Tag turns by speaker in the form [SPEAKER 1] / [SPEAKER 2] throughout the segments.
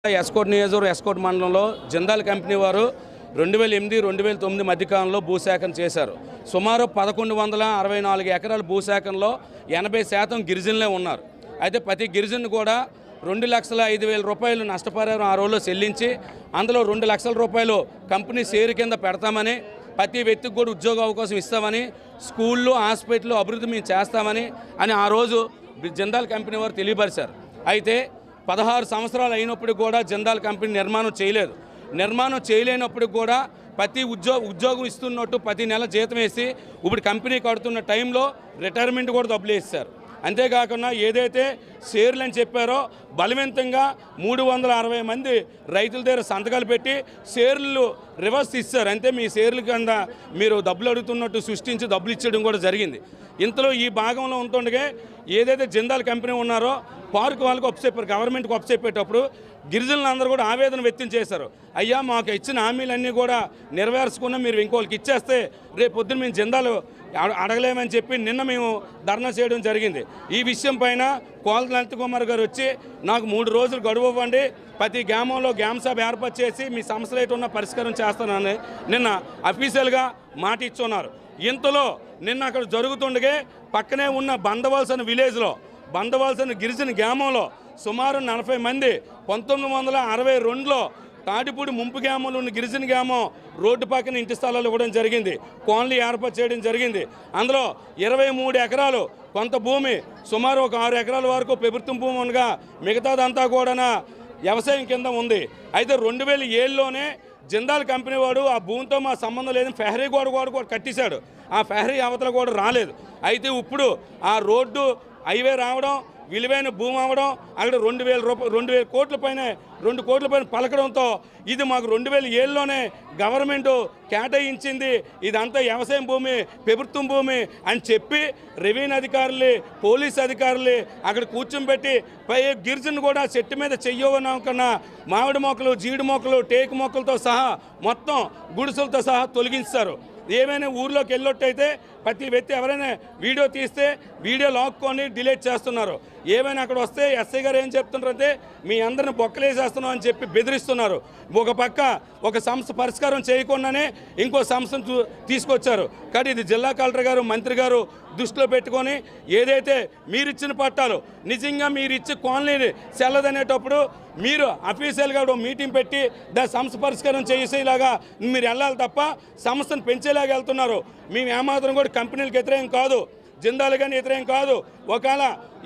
[SPEAKER 1] ఎస్కోట్ నియోజకవర్గం ఎస్కోట్ మండలంలో జిందాల్ కంపెనీ వారు 2008-2009 మధ్యకాలంలో భూసేకరణ చేశారు. సుమారు 1164 ఎకరాల భూసేకరణలో 80% గిరిజనులే ఉన్నారు. అయితే ప్రతి గిరిజను కూడా 2,05,000 రూపాయలు నష్టపరిహారం ఆ రోజులో చెల్లించి అందులో 2 లక్షల రూపాయలు కంపెనీ షేర్ కింద పెడతామని, ప్రతి వ్యక్తికి కూడా ఉద్యోగ అవకాశం ఇస్తామని, స్కూళ్ళు హాస్పిటల్ అభివృద్ధి మేము చేస్తామని ఆ రోజు జిందాల్ కంపెనీ వారు తెలియపరిచారు. అయితే 16 సంవత్సరాలు అయినప్పటికీ కూడా జిందాల్ కంపెనీ నిర్మాణం చేయలేనప్పటికి కూడా ప్రతి ఉద్యోగం ఇస్తున్నట్టు ప్రతి నెల జీతం వేసి ఇప్పుడు కంపెనీ కడుతున్న టైంలో రిటైర్మెంట్ కూడా డబ్బులు వేస్తారు. అంతేకాకుండా ఏదైతే షేర్లు అని చెప్పారో బలవంతంగా 360 మంది రైతుల దగ్గర సంతకాలు పెట్టి షేర్లు రివర్స్ ఇస్తారు. అంతే మీ షేర్ల కింద మీరు డబ్బులు అడుగుతున్నట్టు సృష్టించి డబ్బులు ఇచ్చడం కూడా జరిగింది. ఇంతలో ఈ భాగంలో ఉంటుండగా ఏదైతే జిందాల్ కంపెనీ ఉన్నారో పార్క్ వాళ్ళకి ఒప్పచెప్పారు, గవర్నమెంట్కి ఒప్పచెప్పేటప్పుడు గిరిజనులందరూ కూడా ఆవేదన వ్యక్తం చేశారు. అయ్యా మాకు ఇచ్చిన హామీలన్నీ కూడా నెరవేర్చుకున్నా మీరు ఇంకోళ్ళకి ఇచ్చేస్తే రేపు పొద్దున్న మేము జిందాలు అడగలేమని చెప్పి నిన్న మేము ధర్నా చేయడం జరిగింది. ఈ విషయం పైన కోల లలిత్ కుమార్ గారు వచ్చి నాకు 3 రోజులు గడువు ఇవ్వండి, ప్రతి గ్రామంలో గ్రామ సభ ఏర్పాటు చేసి మీ సమస్యలు ఏటి ఉన్న పరిష్కారం చేస్తానని నిన్న అఫీషియల్గా మాట ఇచ్చున్నారు. ఇంతలో నిన్న అక్కడ జరుగుతుండగా పక్కనే ఉన్న బందవలసన విలేజ్లో బందవలసన గిరిజన గ్రామంలో సుమారు 40 మంది 1962లో తాటిపూడి ముంపు గ్రామంలో ఉన్న గిరిజన గ్రామం రోడ్డు పక్కన ఇంటి స్థలాలు ఇవ్వడం జరిగింది, కాలనీ ఏర్పాటు చేయడం జరిగింది. అందులో 23 ఎకరాలు కొంత భూమి సుమారు ఒక 6 ఎకరాల వరకు ప్రభుత్వం భూమి ఉండగా మిగతాదంతా కూడా వ్యవసాయం కింద ఉంది. అయితే 2007లోనే జిందాల్ కంపెనీ వాడు ఆ భూమితో మా సంబంధం లేదని ఫెహరీ కూడా కట్టేశాడు. ఆ ఫెహరీ అవతల కూడా రాలేదు. అయితే ఇప్పుడు ఆ రోడ్డు హైవే రావడం, విలువైన భూమి అవ్వడం, అక్కడ 2,000 కోట్ల పైన పలకడంతో ఇది మాకు 2007లోనే గవర్నమెంట్ కేటాయించింది, ఇదంతా వ్యవసాయం భూమి ప్రభుత్వం భూమి అని చెప్పి రెవెన్యూ అధికారులు పోలీస్ అధికారులు అక్కడ కూర్చోబెట్టి పై గిరిజను కూడా చెట్టు మీద చెయ్యవనకన్నా మామిడి మొక్కలు జీడి మొక్కలు టేకు మొక్కలతో సహా మొత్తం గుడిసెలతో సహా తొలగించారు. ఏమైనా ఊర్లోకి వెళ్ళొట్టయితే ప్రతి వ్యక్తి ఎవరైనా వీడియో తీస్తే వీడియో లాక్కొని డిలీట్ చేస్తున్నారు. ఏమైనా అక్కడ వస్తే ఎస్ఐ గారు ఏం చెప్తున్నారంటే మీ అందరిని బొక్కలేసేస్తున్నాం అని చెప్పి బెదిరిస్తున్నారు. ఒక పక్క ఒక సంస్థ పరిష్కారం చేయకుండానే ఇంకో సంస్థను తీసుకొచ్చారు. కానీ ఇది జిల్లా కలెక్టర్ గారు మంత్రి గారు దృష్టిలో పెట్టుకొని ఏదైతే మీరిచ్చిన పట్టాలు నిజంగా మీరు ఇచ్చి కాలనీని చెల్లదనేటప్పుడు మీరు అఫీషియల్గా మీటింగ్ పెట్టి దాని సంస్థ పరిష్కారం చేసేలాగా మీరు వెళ్ళాలి తప్ప సంస్థను పెంచేలాగా వెళ్తున్నారు. మేము ఏమాత్రం కూడా కంపెనీలకు వ్యతిరేకం కాదు, జిందాల్ కానీ వ్యతిరేకం కాదు. ఒకవేళ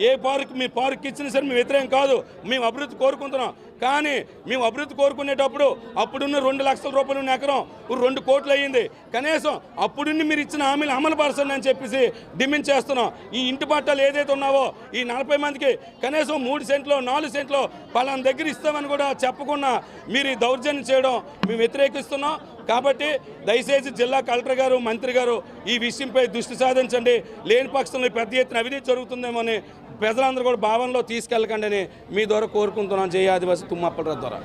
[SPEAKER 1] ఏ పార్క్ మీ పార్క్ ఇచ్చినా సరే మేము వ్యతిరేకం కాదు, మేము అభివృద్ధి కోరుకుంటున్నాం. కానీ మేము అభివృద్ధి కోరుకునేటప్పుడు అప్పుడున్న 2 లక్షల రూపాయలు ఉన్న ఎకరం 2 కోట్లు అయ్యింది. కనీసం అప్పుడున్న మీరు ఇచ్చిన హామీలు అమలు పరచండి అని చెప్పేసి డిమాండ్ చేస్తున్నాం. ఈ ఇంటి పట్టాలు ఏదైతే ఉన్నావో ఈ 40 మందికి కనీసం 3 సెంట్లో 4 సెంట్లో పలానా దగ్గర ఇస్తామని కూడా చెప్పకుండా మీరు ఈ దౌర్జన్యం చేయడం మేము వ్యతిరేకిస్తున్నాం. కాబట్టి దయచేసి జిల్లా కలెక్టర్ గారు మంత్రి గారు ఈ విషయంపై దృష్టి సాధించండి. లేని పక్షంలో పెద్ద ఎత్తున అవినీతి జరుగుతుందేమో అని ప్రజలందరూ కూడా భావనలో తీసుకెళ్ళకండి అని మీ ద్వారా కోరుకుంటున్నాను. జై ఆదివాసీ తుమ్మప్పల ద్వారా.